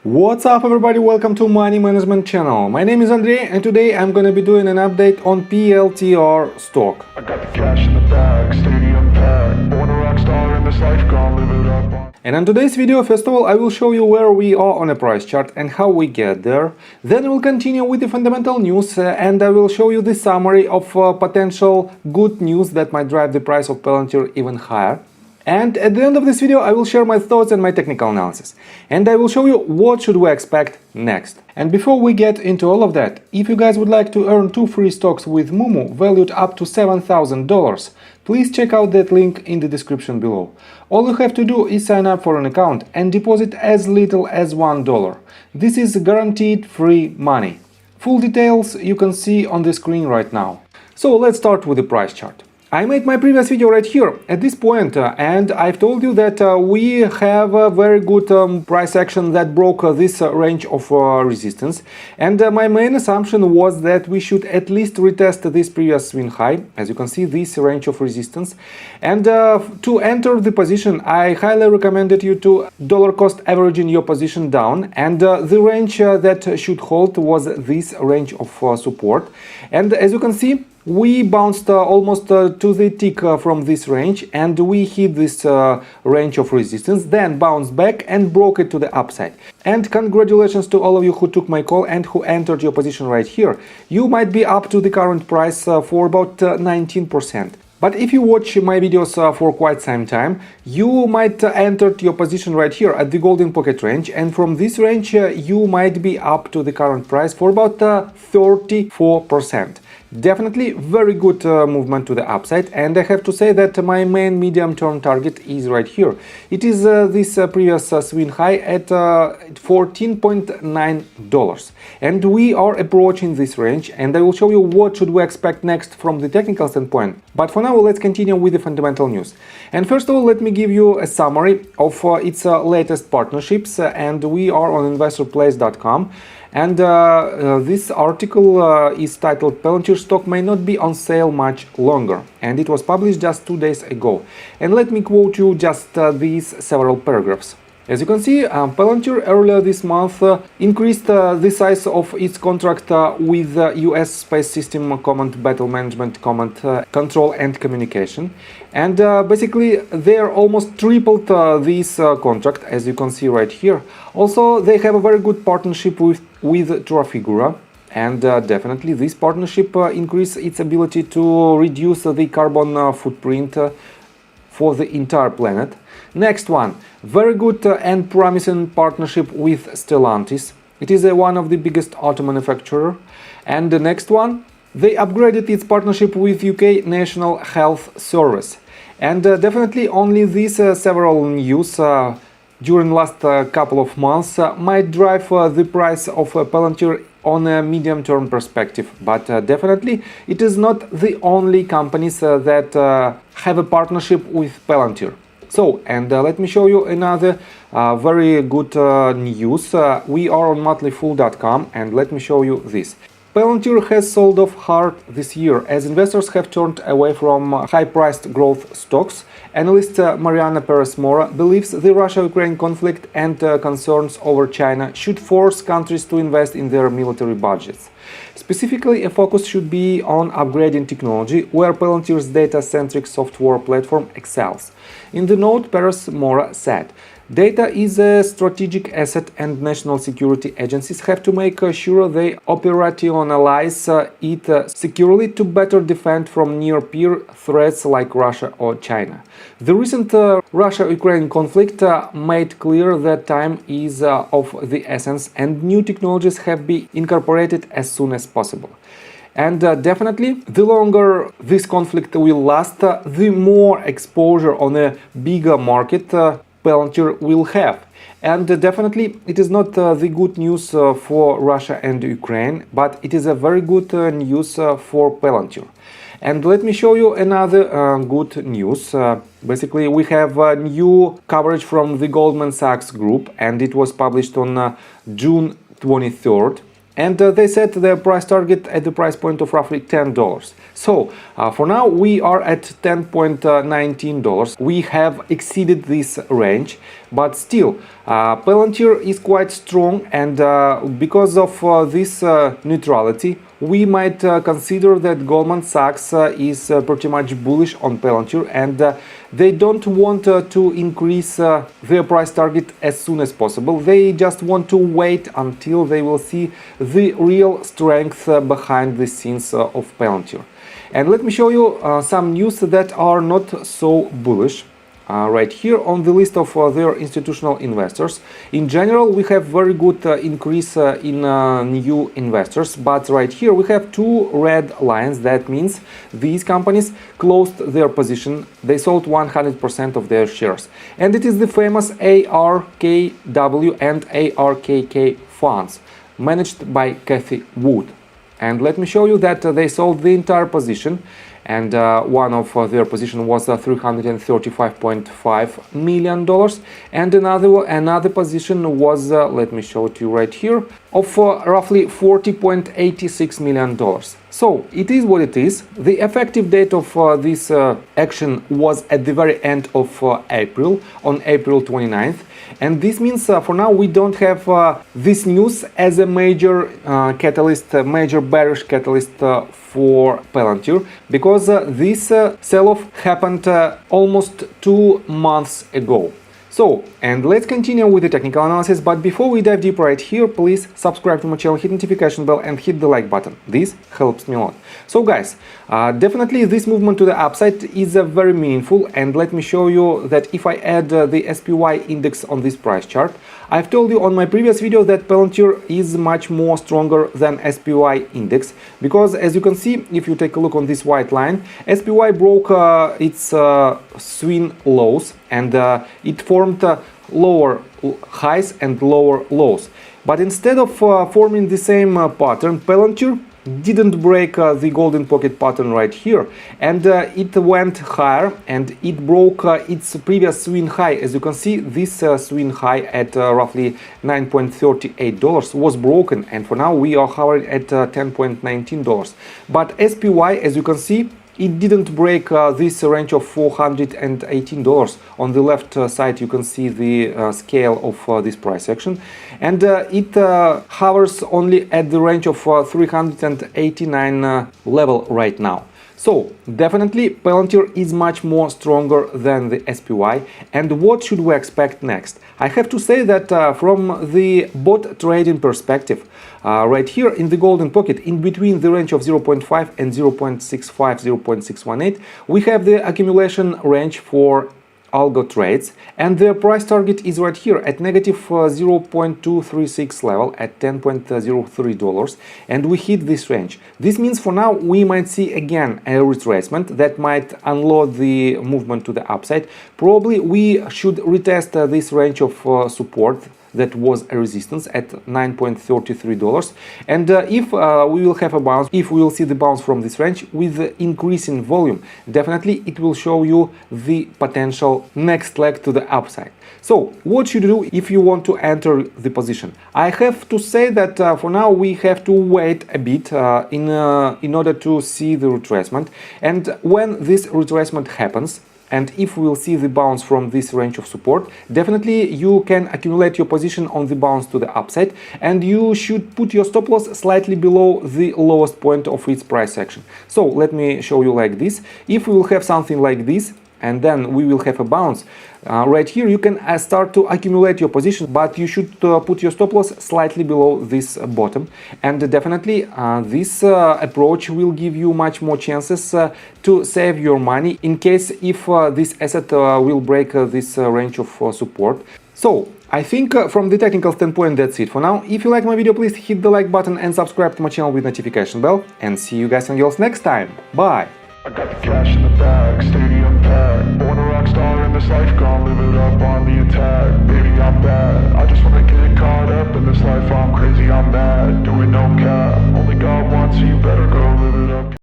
What's up everybody, welcome to Money Management channel. My name is Andrei and today I'm gonna be doing an update on PLTR stock. I got the cash in the bag, stadium packed, born a rock star in this life, gonna live it up. And in today's video, first of all, I will show you where we are on a price chart and how we get there. Then we'll continue with the fundamental news and I will show you the summary of potential good news that might drive the price of Palantir even higher. And at the end of this video, I will share my thoughts and my technical analysis. And I will show you what should we expect next. And before we get into all of that, if you guys would like to earn 2 free stocks with Moomoo valued up to $7,000, please check out that link in the description below. All you have to do is sign up for an account and deposit as little as $1. This is guaranteed free money. Full details you can see on the screen right now. So let's start with the price chart. I made my previous video right here at this point and I've told you that we have a very good price action that broke this range of resistance, and my main assumption was that we should at least retest this previous swing high, as you can see this range of resistance, and to enter the position I highly recommended you to dollar cost averaging your position down, and the range that should hold was this range of support, and as you can see we bounced almost to the tick from this range and we hit this range of resistance, then bounced back and broke it to the upside. And congratulations to all of you who took my call and who entered your position right here. You might be up to the current price for about 19%. But if you watch my videos for quite some time, you might enter your position right here at the golden pocket range, and from this range you might be up to the current price for about 34%. Definitely very good movement to the upside, and I have to say that my main medium-term target is right here. It is this previous swing high at $14.9, and we are approaching this range, and I will show you what should we expect next from the technical standpoint. But for now, let's continue with the fundamental news. And first of all, let me give you a summary of its latest partnerships, and we are on investorplace.com. And this article is titled "Palantir stock may not be on sale much longer," and it was published just 2 days ago. And let me quote you just these several paragraphs. As you can see, Palantir earlier this month increased the size of its contract with US Space System Command Battle Management Command Control and Communication, and basically they almost tripled this contract, as you can see right here. Also, they have a very good partnership with Trafigura, and definitely this partnership increases its ability to reduce the carbon footprint for the entire planet. Next one, very good and promising partnership with Stellantis. It is one of the biggest auto manufacturer. And the next one, they upgraded its partnership with UK National Health Service. And definitely only these several news during last couple of months might drive the price of Palantir on a medium-term perspective, but definitely it is not the only companies that have a partnership with Palantir. So, and let me show you another very good news. We are on motleyfool.com, and let me show you this. Palantir has sold off hard this year as investors have turned away from high-priced growth stocks. Analyst Mariana Perez-Mora believes the Russia-Ukraine conflict and concerns over China should force countries to invest in their military budgets. Specifically, a focus should be on upgrading technology, where Palantir's data-centric software platform excels. In the note, Perez-Mora said, "Data is a strategic asset and national security agencies have to make sure they operationalize it securely to better defend from near-peer threats like Russia or China. The recent Russia-Ukraine conflict made clear that time is of the essence and new technologies have been incorporated as soon as possible. And definitely, the longer this conflict will last, the more exposure on a bigger market Palantir will have. And definitely it is not the good news for Russia and Ukraine, but it is a very good news for Palantir. And let me show you another good news. Basically, we have new coverage from the Goldman Sachs Group, and it was published on June 23rd. and they set their price target at the price point of roughly $10. So for now we are at $10.19. We have exceeded this range, but still Palantir is quite strong, and because of this neutrality, we might consider that Goldman Sachs is pretty much bullish on Palantir, and they don't want to increase their price target as soon as possible. They just want to wait until they will see the real strength behind the scenes of Palantir. And let me show you some news that are not so bullish. Right here on the list of their institutional investors. In general, we have very good increase in new investors, but right here we have two red lines. That means these companies closed their position. They sold 100% of their shares, and it is the famous ARKW and ARKK funds managed by Cathie Wood. And let me show you that they sold the entire position, and one of their position was $335.5 million, and another position was, let me show it to you right here, of roughly $40.86 million. So it is what it is. The effective date of this action was at the very end of April, on April 29th. And this means for now we don't have this news as a major catalyst, major bearish catalyst for Palantir, because this sell-off happened almost 2 months ago. So, and let's continue with the technical analysis, but before we dive deep right here, please subscribe to my channel, hit notification bell and hit the like button. This helps me a lot. So guys, definitely this movement to the upside is very meaningful, and let me show you that if I add the SPY index on this price chart, I've told you on my previous video that Palantir is much more stronger than SPY index, because as you can see, if you take a look on this white line, SPY broke its swing lows, and it formed lower highs and lower lows. But instead of forming the same pattern, Palantir didn't break the golden pocket pattern right here, and it went higher and it broke its previous swing high. As you can see, this swing high at roughly $9.38 was broken, and for now we are hovering at $10.19. But SPY, as you can see, it didn't break this range of $418. On the left side you can see the scale of this price action, and it hovers only at the range of 389 level right now. So definitely Palantir is much more stronger than the SPY. And what should we expect next? I have to say that from the bot trading perspective, right here in the golden pocket, in between the range of 0.5 and 0.65, 0.618, we have the accumulation range for algo trades, and their price target is right here at negative 0.236 level at $10.03, and we hit this range. This means for now we might see again a retracement that might unload the movement to the upside. Probably we should retest this range of support that was a resistance at $9.33, and if we will have a bounce, if we will see the bounce from this range with increase in volume, definitely it will show you the potential next leg to the upside. So what should you do if you want to enter the position? I have to say that for now we have to wait a bit in order to see the retracement, and when this retracement happens, and if we will see the bounce from this range of support, definitely you can accumulate your position on the bounce to the upside, and you should put your stop loss slightly below the lowest point of its price action. So let me show you like this. If we will have something like this, and then we will have a bounce, right here you can start to accumulate your position, but you should put your stop loss slightly below this bottom, and definitely this approach will give you much more chances to save your money in case if this asset will break this range of support. So I think from the technical standpoint that's it for now. If you like my video, please hit the like button and subscribe to my channel with notification bell, and see you guys and girls next time. Bye! I got the cash in the bag, stadium packed. Born a rock star in this life, gone live it up.